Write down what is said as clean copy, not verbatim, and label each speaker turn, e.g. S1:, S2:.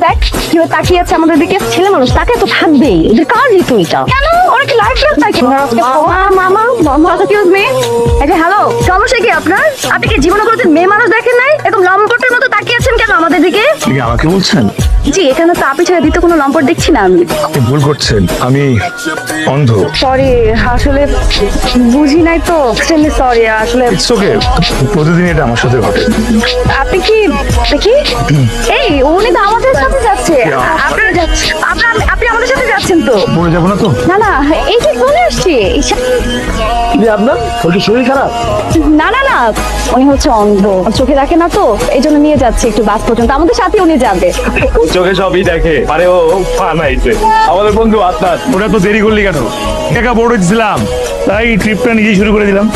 S1: দেখ কেউ তাকিয়ে আছে আমাদের দিকে, ছেলে মানুষ তাকে তো থাকবেই, ওদের কাজই তো এটা। কেন ওরা কি লাইফ রাত নাকি? মামা এক্সকিউজ মি, হ্যালো, সমস্যা কি আপনার? আপনি কি জীবনে কোনোদিন মেয়ে মানুষ দেখেন নাই? এরকম লম্পটের মতো তাকিয়ে আছেন কেন আমাদের দিকে?
S2: আমাকে বলছেন?
S1: জি, এখানে তো আপনি ছাড়া দ্বিতীয় কোনো লম্পট দেখছি না আমি।
S2: আপনি ভুল করছেন, আমি অন্ধ।
S1: সরি, আসলে বুঝি নাই তো, সরি আসলে।
S2: ইটস ওকে, প্রতিদিন এটা আমার সাথে ঘটে।
S1: আপনি কি দেখি এই উনি তো আমাদের সাথে যাচ্ছে, আপনি আমাদের সাথে যাচ্ছেন তো?
S2: পড়ে যাবো না তো?
S1: না না, এই যে চলে আসছি।
S2: আপনার শরীর খারাপ?
S1: না না না, উনি হচ্ছে অন্ধ, চোখে দেখে না তো, এই জন্য নিয়ে যাচ্ছে একটু বাস পর্যন্ত, আমাদের সাথে উনি যাবে।
S3: চোখে সবই দেখে, আরে ও বানাইছে আমাদের বন্ধু আত্মার।
S2: ওরা তো দেরি করলি কেন? একা বড় ছিলাম, তাই ট্রিপটা নিজেই শুরু করে দিলাম।